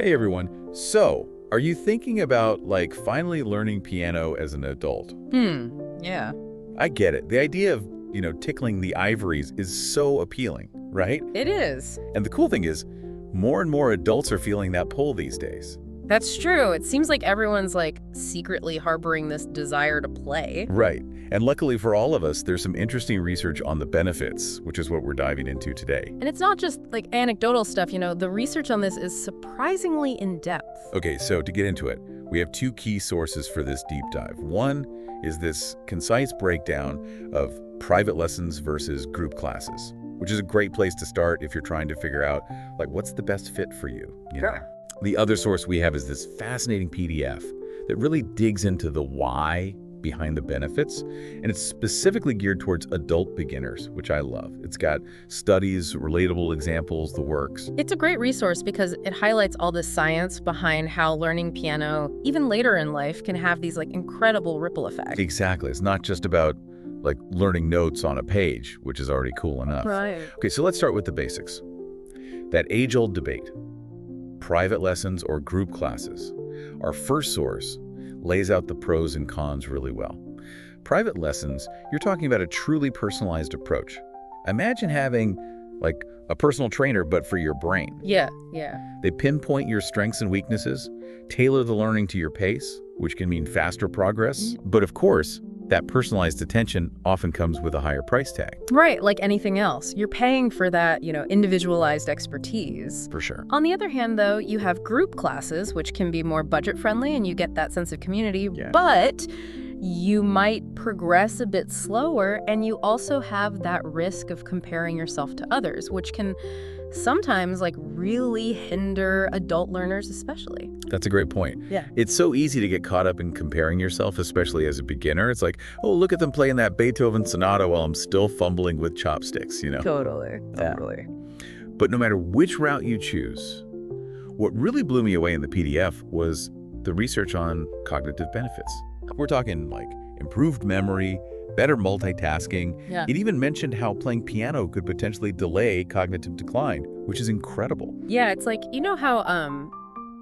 Hey everyone. So, are you thinking about finally learning piano as an adult? Yeah. I get it. The idea of, tickling the ivories is so appealing, right? It is. And the cool thing is, more and more adults are feeling that pull these days. That's true. It seems like everyone's secretly harboring this desire to play. Right. And luckily for all of us, there's some interesting research on the benefits, which is what we're diving into today. And it's not just anecdotal stuff, the research on this is surprisingly in-depth. Okay, so to get into it, we have two key sources for this deep dive. One is this concise breakdown of private lessons versus group classes, which is a great place to start if you're trying to figure out what's the best fit for you. Sure. The other source we have is this fascinating PDF that really digs into the why behind the benefits, and it's specifically geared towards adult beginners, which I love. It's got studies, relatable examples, the works. It's a great resource because it highlights all the science behind how learning piano, even later in life, can have these incredible ripple effects. Exactly. It's not just about learning notes on a page, which is already cool enough. Right. Okay, so let's start with the basics. That age-old debate, private lessons or group classes. Our first source lays out the pros and cons really well. Private lessons, you're talking about a truly personalized approach. Imagine having a personal trainer, but for your brain. Yeah. They pinpoint your strengths and weaknesses, tailor the learning to your pace, which can mean faster progress. But of course, that personalized attention often comes with a higher price tag. Right, like anything else. You're paying for that, individualized expertise. For sure. On the other hand, though, you have group classes, which can be more budget-friendly and you get that sense of community, but you might progress a bit slower, and you also have that risk of comparing yourself to others, which can sometimes really hinder adult learners especially. That's a great point. Yeah. It's so easy to get caught up in comparing yourself, especially as a beginner. It's oh, look at them playing that Beethoven sonata while I'm still fumbling with chopsticks, Totally. But no matter which route you choose, what really blew me away in the PDF was the research on cognitive benefits. We're talking improved memory, better multitasking. Yeah. It even mentioned how playing piano could potentially delay cognitive decline, which is incredible. Yeah, it's how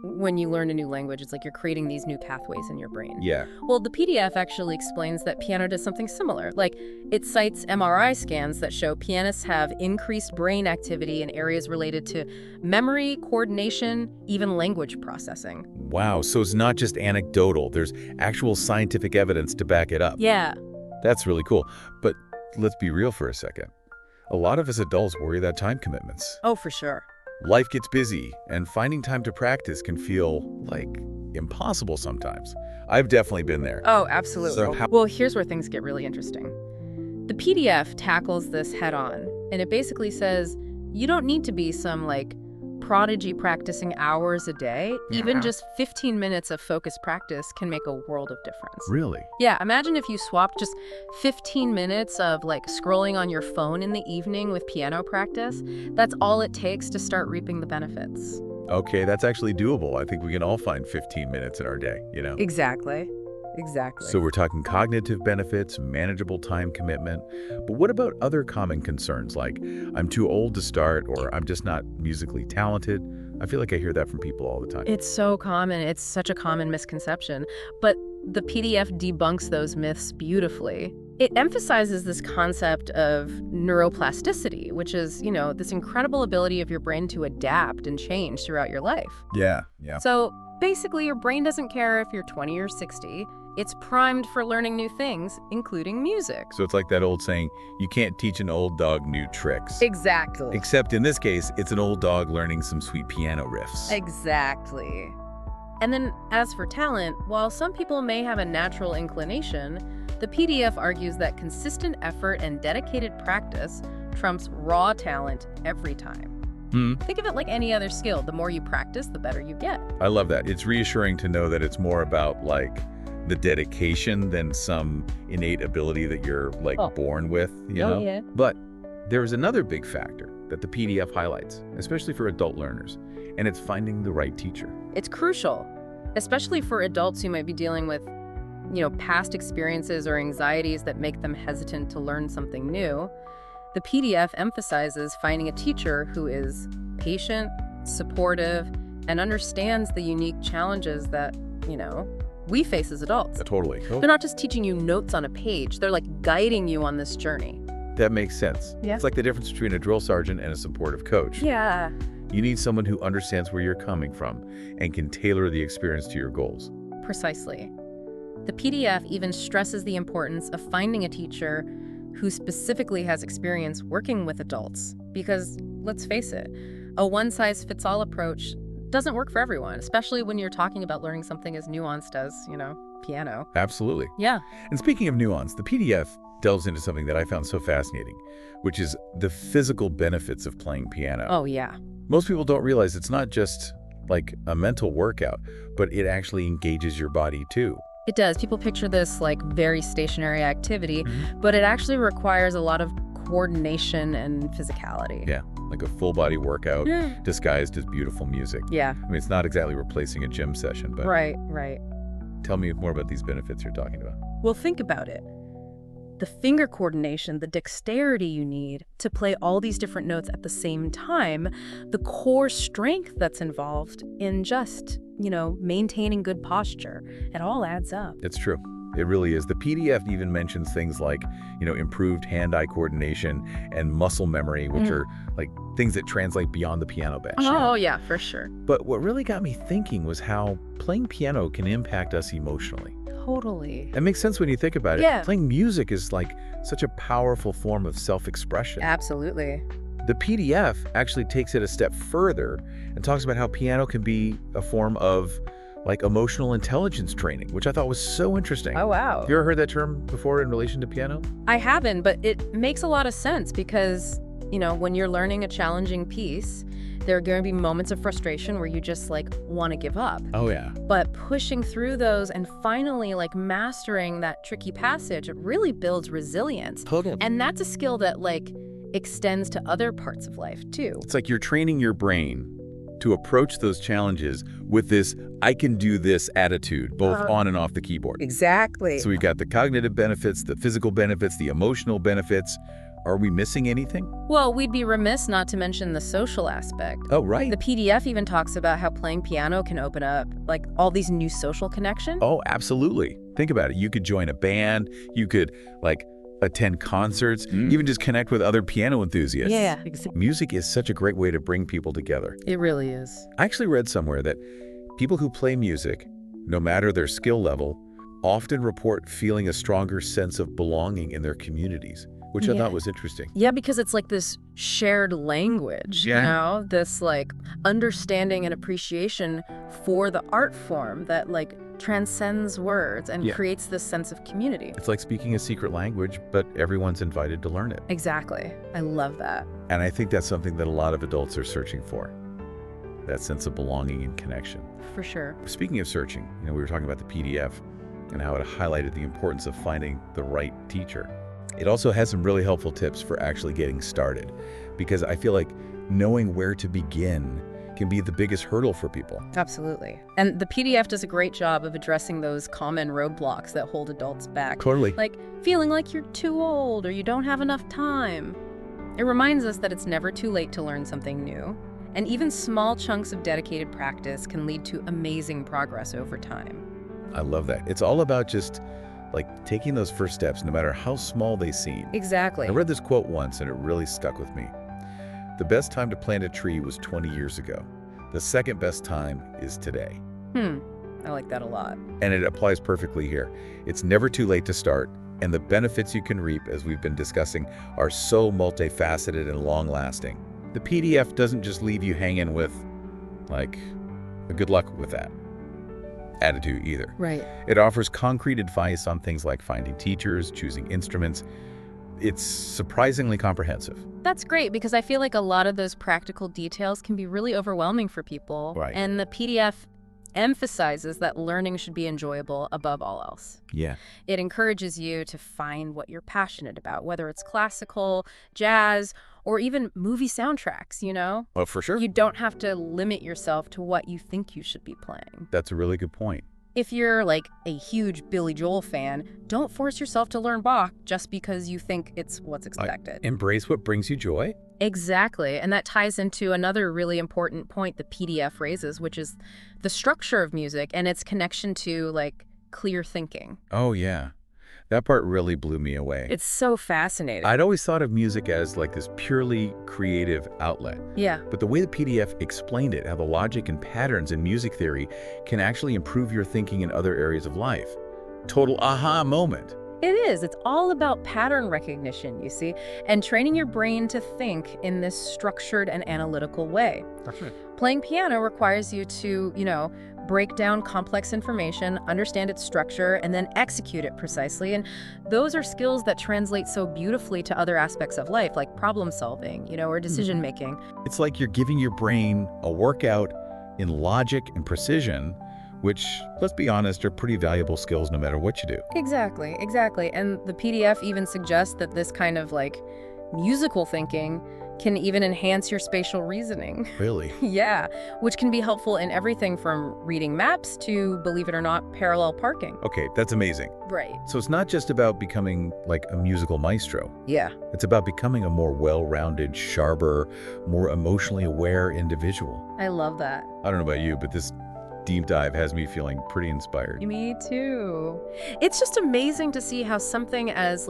when you learn a new language, it's you're creating these new pathways in your brain. Yeah. Well, the PDF actually explains that piano does something similar. It cites MRI scans that show pianists have increased brain activity in areas related to memory, coordination, even language processing. Wow, so it's not just anecdotal. There's actual scientific evidence to back it up. Yeah. That's really cool. But let's be real for a second. A lot of us adults worry about time commitments. Oh, for sure. Life gets busy, and finding time to practice can feel impossible sometimes. I've definitely been there. Oh, absolutely. So Well, here's where things get really interesting. The PDF tackles this head on, and it basically says you don't need to be some prodigy practicing hours a day. Even just 15 minutes of focused practice can make a world of difference. Really? Yeah, imagine if you swapped just 15 minutes of scrolling on your phone in the evening with piano practice. That's all it takes to start reaping the benefits. Okay, that's actually doable. I think we can all find 15 minutes in our day, Exactly. So we're talking cognitive benefits, manageable time commitment. But what about other common concerns I'm too old to start, or I'm just not musically talented? I feel like I hear that from people all the time. It's so common. It's such a common misconception. But the PDF debunks those myths beautifully. It emphasizes this concept of neuroplasticity, which is, this incredible ability of your brain to adapt and change throughout your life. Yeah. So basically, your brain doesn't care if you're 20 or 60. It's primed for learning new things, including music. So it's like that old saying, you can't teach an old dog new tricks. Exactly. Except in this case, it's an old dog learning some sweet piano riffs. Exactly. And then as for talent, while some people may have a natural inclination, the PDF argues that consistent effort and dedicated practice trumps raw talent every time. Think of it like any other skill. The more you practice, the better you get. I love that. It's reassuring to know that it's more about the dedication than some innate ability that you're born with, Yeah. But there's another big factor that the PDF highlights, especially for adult learners, and it's finding the right teacher. It's crucial, especially for adults who might be dealing with, past experiences or anxieties that make them hesitant to learn something new. The PDF emphasizes finding a teacher who is patient, supportive, and understands the unique challenges that, we face as adults. Totally. They're not just teaching you notes on a page. They're like guiding you on this journey. That makes sense. Yeah. It's like the difference between a drill sergeant and a supportive coach. Yeah. You need someone who understands where you're coming from and can tailor the experience to your goals. Precisely. The PDF even stresses the importance of finding a teacher who specifically has experience working with adults. Because, let's face it, a one-size-fits-all approach doesn't work for everyone, especially when you're talking about learning something as nuanced as, piano. Absolutely. Yeah. And speaking of nuance, the PDF delves into something that I found so fascinating, which is the physical benefits of playing piano. Oh, yeah. Most people don't realize it's not just like a mental workout, but it actually engages your body too. It does. People picture this like very stationary activity, but it actually requires a lot of coordination and physicality. Yeah, like a full body workout disguised as beautiful music. Yeah. I mean, it's not exactly replacing a gym session, but Right. tell me more about these benefits you're talking about. Well, think about it. The finger coordination, the dexterity you need to play all these different notes at the same time, the core strength that's involved in just, maintaining good posture. It all adds up. It's true. It really is. The PDF even mentions things like, improved hand-eye coordination and muscle memory, which are like things that translate beyond the piano bench. Oh, yeah, for sure. But what really got me thinking was how playing piano can impact us emotionally. Totally. It makes sense when you think about it. Yeah. Playing music is like such a powerful form of self-expression. Absolutely. The PDF actually takes it a step further and talks about how piano can be a form of like emotional intelligence training, which I thought was so interesting. Oh, wow. Have you ever heard that term before in relation to piano? I haven't, but it makes a lot of sense because, when you're learning a challenging piece, there are going to be moments of frustration where you just want to give up. Oh, yeah. But pushing through those and finally mastering that tricky passage, it really builds resilience. Totally. And that's a skill that extends to other parts of life too. It's like you're training your brain to approach those challenges with this I can do this attitude, both on and off the keyboard. Exactly. So we've got the cognitive benefits, the physical benefits, the emotional benefits. Are we missing anything? Well, we'd be remiss not to mention the social aspect. Oh, right. The PDF even talks about how playing piano can open up all these new social connections. Oh, absolutely. Think about it. You could join a band. You could attend concerts, even just connect with other piano enthusiasts. Yeah, exactly. Music is such a great way to bring people together. It really is. I actually read somewhere that people who play music, no matter their skill level, often report feeling a stronger sense of belonging in their communities, which I thought was interesting. Yeah, because it's this shared language, this understanding and appreciation for the art form that transcends words and creates this sense of community. It's like speaking a secret language, but everyone's invited to learn it. Exactly. I love that. And I think that's something that a lot of adults are searching for, that sense of belonging and connection. For sure. Speaking of searching, we were talking about the PDF and how it highlighted the importance of finding the right teacher. It also has some really helpful tips for actually getting started, because I feel like knowing where to begin can be the biggest hurdle for people. Absolutely. And the PDF does a great job of addressing those common roadblocks that hold adults back. Totally. Like feeling like you're too old or you don't have enough time. It reminds us that it's never too late to learn something new. And even small chunks of dedicated practice can lead to amazing progress over time. I love that. It's all about just taking those first steps, no matter how small they seem. Exactly. I read this quote once and it really stuck with me. The best time to plant a tree was 20 years ago. The second best time is today. I like that a lot. And it applies perfectly here. It's never too late to start, and the benefits you can reap, as we've been discussing, are so multifaceted and long-lasting. The PDF doesn't just leave you hanging with, good luck with that attitude either. Right. It offers concrete advice on things like finding teachers, choosing instruments. It's surprisingly comprehensive. That's great because I feel like a lot of those practical details can be really overwhelming for people. Right. And the PDF emphasizes that learning should be enjoyable above all else. Yeah. It encourages you to find what you're passionate about, whether it's classical, jazz, or even movie soundtracks, Oh, for sure. You don't have to limit yourself to what you think you should be playing. That's a really good point. If you're like a huge Billy Joel fan, don't force yourself to learn Bach just because you think it's what's expected. Embrace what brings you joy? Exactly. And that ties into another really important point the PDF raises, which is the structure of music and its connection to like clear thinking. Oh, yeah. That part really blew me away. It's so fascinating. I'd always thought of music as like this purely creative outlet. Yeah. But the way the PDF explained it, how the logic and patterns in music theory can actually improve your thinking in other areas of life. Total aha moment. It is. It's all about pattern recognition, you see, and training your brain to think in this structured and analytical way. That's right. Playing piano requires you to, break down complex information, understand its structure, and then execute it precisely. And those are skills that translate so beautifully to other aspects of life, like problem solving, or decision making. It's like you're giving your brain a workout in logic and precision, which, let's be honest, are pretty valuable skills no matter what you do. Exactly, exactly. And the PDF even suggests that this kind of musical thinking can even enhance your spatial reasoning. Really? Yeah, which can be helpful in everything from reading maps to, believe it or not, parallel parking. Okay, that's amazing. Right. So it's not just about becoming like a musical maestro. Yeah. It's about becoming a more well-rounded, sharper, more emotionally aware individual. I love that. I don't know about you, but this deep dive has me feeling pretty inspired. Me too. It's just amazing to see how something as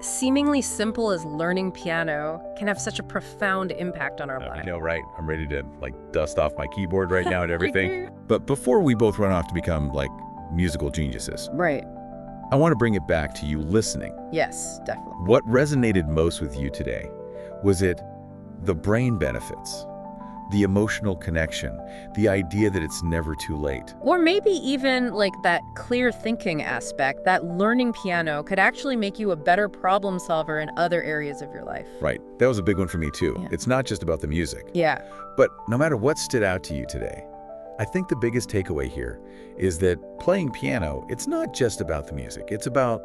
seemingly simple as learning piano can have such a profound impact on our I lives. know, right? I'm ready to dust off my keyboard right now and everything. But before we both run off to become musical geniuses, Right. I want to bring it back to you listening. Yes, definitely. What resonated most with you today? Was it the brain benefits, the emotional connection, the idea that it's never too late? Or maybe even that clear thinking aspect, that learning piano could actually make you a better problem solver in other areas of your life. Right. That was a big one for me too. Yeah. It's not just about the music. Yeah. But no matter what stood out to you today, I think the biggest takeaway here is that playing piano, it's not just about the music. It's about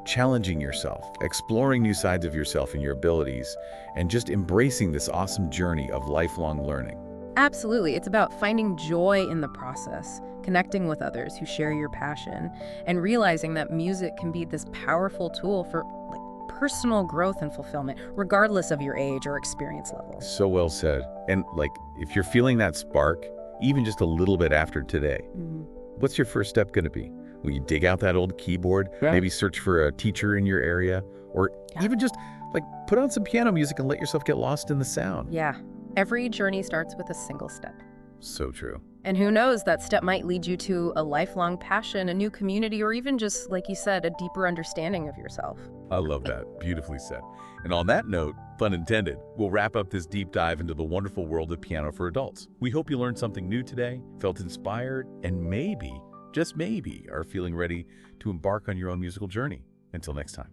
challenging yourself, exploring new sides of yourself and your abilities, and just embracing this awesome journey of lifelong learning. Absolutely. It's about finding joy in the process, connecting with others who share your passion, and realizing that music can be this powerful tool for personal growth and fulfillment, regardless of your age or experience level. So well said. And if you're feeling that spark, even just a little bit after today, what's your first step going to be? Will you dig out that old keyboard, maybe search for a teacher in your area, or even just put on some piano music and let yourself get lost in the sound? Yeah. Every journey starts with a single step. So true. And who knows, that step might lead you to a lifelong passion, a new community, or even just, like you said, a deeper understanding of yourself. I love that. Beautifully said. And on that note, pun intended, we'll wrap up this deep dive into the wonderful world of piano for adults. We hope you learned something new today, felt inspired, and maybe, just maybe, are feeling ready to embark on your own musical journey. Until next time.